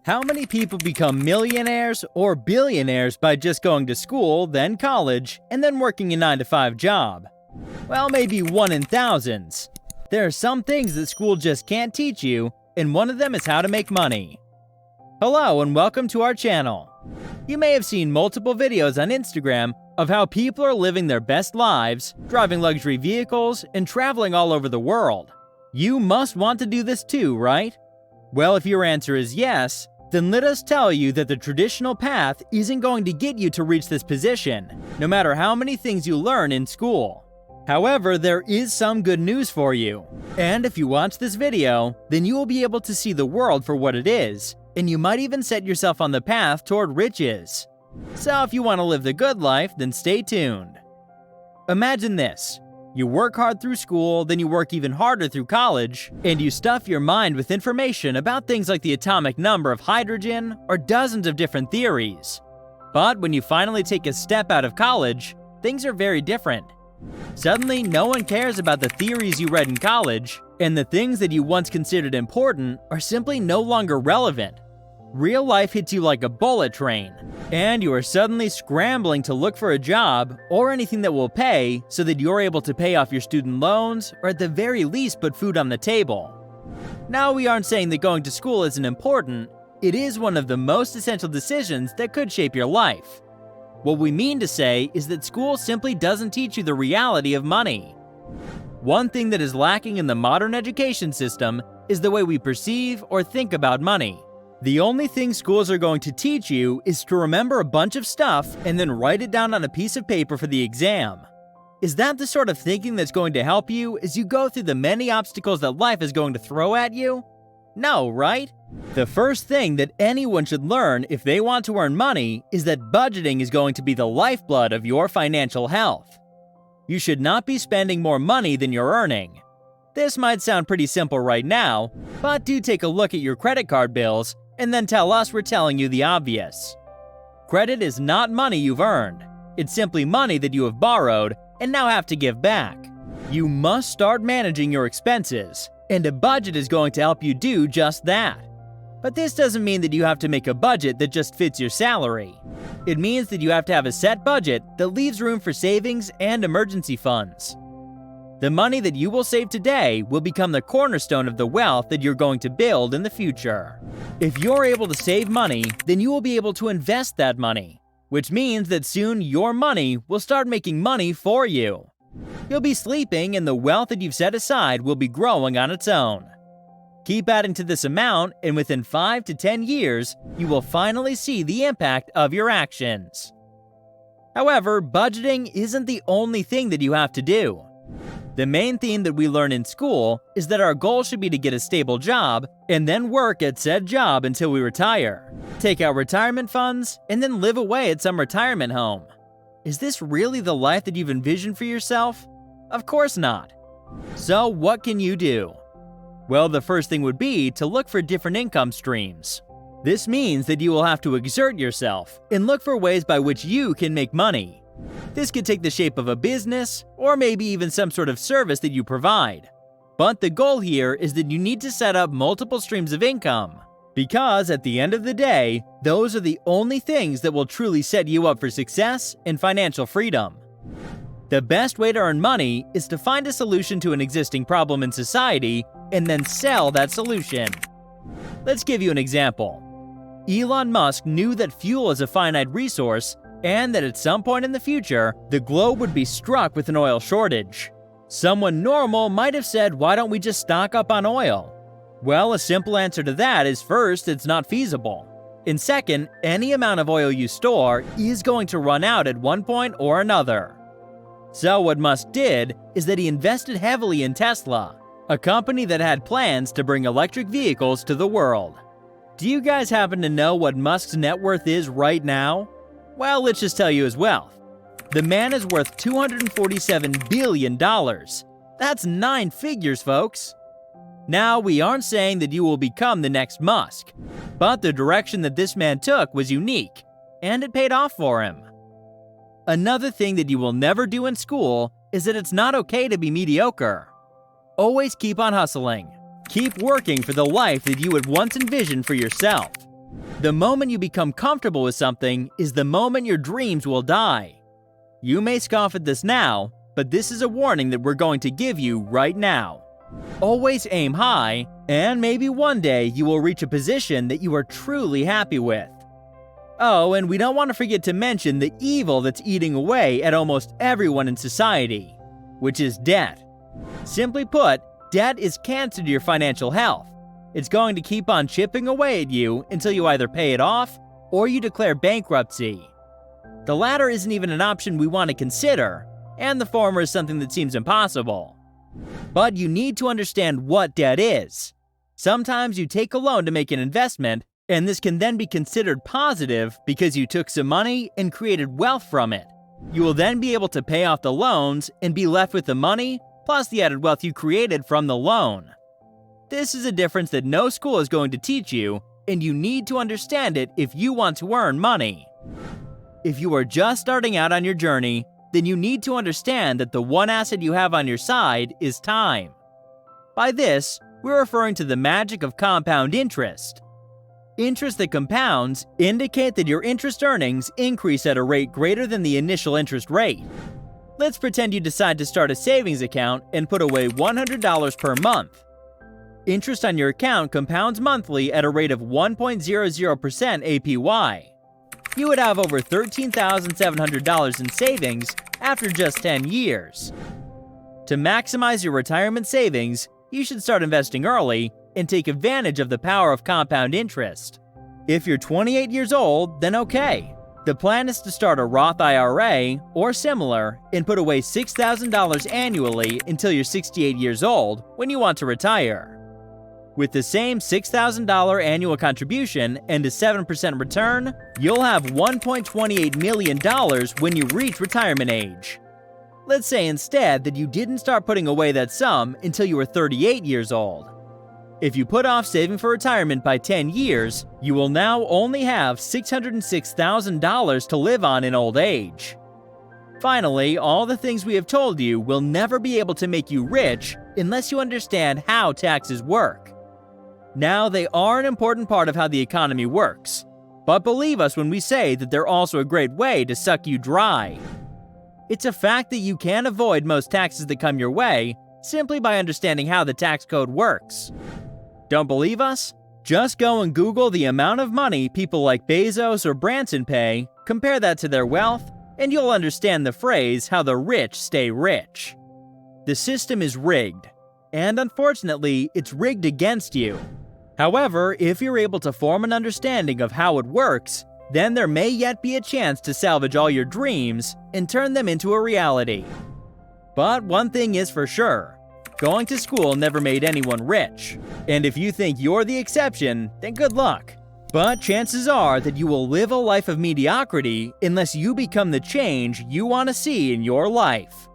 How many people become millionaires or billionaires by just going to school, then college, and then working a 9-to-5 job? Well, maybe 1 in thousands. There are some things that school just can't teach you, and one of them is how to make money. Hello and welcome to our channel. You may have seen multiple videos on Instagram of how people are living their best lives, driving luxury vehicles, and traveling all over the world. You must want to do this too, right? Well, if your answer is yes, then let us tell you that the traditional path isn't going to get you to reach this position, no matter how many things you learn in school. However, there is some good news for you. And if you watch this video, then you will be able to see the world for what it is, and you might even set yourself on the path toward riches. So if you want to live the good life, then stay tuned. Imagine this. You work hard through school, then you work even harder through college, and you stuff your mind with information about things like the atomic number of hydrogen or dozens of different theories. But when you finally take a step out of college, things are very different. Suddenly, no one cares about the theories you read in college, and the things that you once considered important are simply no longer relevant. Real life hits you like a bullet train, and you are suddenly scrambling to look for a job or anything that will pay so that you're able to pay off your student loans or at the very least put food on the table. Now, we aren't saying that going to school isn't important. It is one of the most essential decisions that could shape your life. What we mean to say is that school simply doesn't teach you the reality of money. One thing that is lacking in the modern education system is the way we perceive or think about money. The only thing schools are going to teach you is to remember a bunch of stuff and then write it down on a piece of paper for the exam. Is that the sort of thinking that's going to help you as you go through the many obstacles that life is going to throw at you? No, right? The first thing that anyone should learn if they want to earn money is that budgeting is going to be the lifeblood of your financial health. You should not be spending more money than you're earning. This might sound pretty simple right now, but do take a look at your credit card bills and then tell us we're telling you the obvious. Credit is not money you've earned. It's simply money that you have borrowed and now have to give back. You must start managing your expenses, and a budget is going to help you do just that. But this doesn't mean that you have to make a budget that just fits your salary. It means that you have to have a set budget that leaves room for savings and emergency funds. The money that you will save today will become the cornerstone of the wealth that you're going to build in the future. If you're able to save money, then you will be able to invest that money, which means that soon your money will start making money for you. You'll be sleeping and the wealth that you've set aside will be growing on its own. Keep adding to this amount, and within 5 to 10 years, you will finally see the impact of your actions. However, budgeting isn't the only thing that you have to do. The main theme that we learn in school is that our goal should be to get a stable job and then work at said job until we retire, take out retirement funds, and then live away at some retirement home. Is this really the life that you've envisioned for yourself? Of course not. So what can you do? Well, the first thing would be to look for different income streams. This means that you will have to exert yourself and look for ways by which you can make money. This could take the shape of a business or maybe even some sort of service that you provide. But the goal here is that you need to set up multiple streams of income, because at the end of the day, those are the only things that will truly set you up for success and financial freedom. The best way to earn money is to find a solution to an existing problem in society and then sell that solution. Let's give you an example. Elon Musk knew that fuel is a finite resource and that at some point in the future, the globe would be struck with an oil shortage. Someone normal might have said, why don't we just stock up on oil? Well, a simple answer to that is first, it's not feasible. And second, any amount of oil you store is going to run out at one point or another. So what Musk did is that he invested heavily in Tesla, a company that had plans to bring electric vehicles to the world. Do you guys happen to know what Musk's net worth is right now? Well, let's just tell you his wealth. The man is worth $247 billion. That's 9 figures, folks. Now, we aren't saying that you will become the next Musk, but the direction that this man took was unique, and it paid off for him. Another thing that you will never do in school is that it's not okay to be mediocre. Always keep on hustling. Keep working for the life that you had once envisioned for yourself. The moment you become comfortable with something is the moment your dreams will die. You may scoff at this now, but this is a warning that we're going to give you right now. Always aim high, and maybe one day you will reach a position that you are truly happy with. Oh, and we don't want to forget to mention the evil that's eating away at almost everyone in society, which is debt. Simply put, debt is cancer to your financial health. It's going to keep on chipping away at you until you either pay it off or you declare bankruptcy. The latter isn't even an option we want to consider, and the former is something that seems impossible. But you need to understand what debt is. Sometimes you take a loan to make an investment, and this can then be considered positive because you took some money and created wealth from it. You will then be able to pay off the loans and be left with the money plus the added wealth you created from the loan. This is a difference that no school is going to teach you, and you need to understand it if you want to earn money. If you are just starting out on your journey, then you need to understand that the one asset you have on your side is time. By this, we're referring to the magic of compound interest. Interest that compounds indicate that your interest earnings increase at a rate greater than the initial interest rate. Let's pretend you decide to start a savings account and put away $100 per month. Interest on your account compounds monthly at a rate of 1.00% APY. You would have over $13,700 in savings after just 10 years. To maximize your retirement savings, you should start investing early and take advantage of the power of compound interest. If you're 28 years old, then okay. The plan is to start a Roth IRA or similar and put away $6,000 annually until you're 68 years old when you want to retire. With the same $6,000 annual contribution and a 7% return, you'll have $1.28 million when you reach retirement age. Let's say instead that you didn't start putting away that sum until you were 38 years old. If you put off saving for retirement by 10 years, you will now only have $606,000 to live on in old age. Finally, all the things we have told you will never be able to make you rich unless you understand how taxes work. Now, they are an important part of how the economy works, but believe us when we say that they're also a great way to suck you dry. It's a fact that you can avoid most taxes that come your way simply by understanding how the tax code works. Don't believe us? Just go and Google the amount of money people like Bezos or Branson pay, compare that to their wealth, and you'll understand the phrase, how the rich stay rich. The system is rigged, and unfortunately, it's rigged against you. However, if you're able to form an understanding of how it works, then there may yet be a chance to salvage all your dreams and turn them into a reality. But one thing is for sure, going to school never made anyone rich. And if you think you're the exception, then good luck. But chances are that you will live a life of mediocrity unless you become the change you want to see in your life.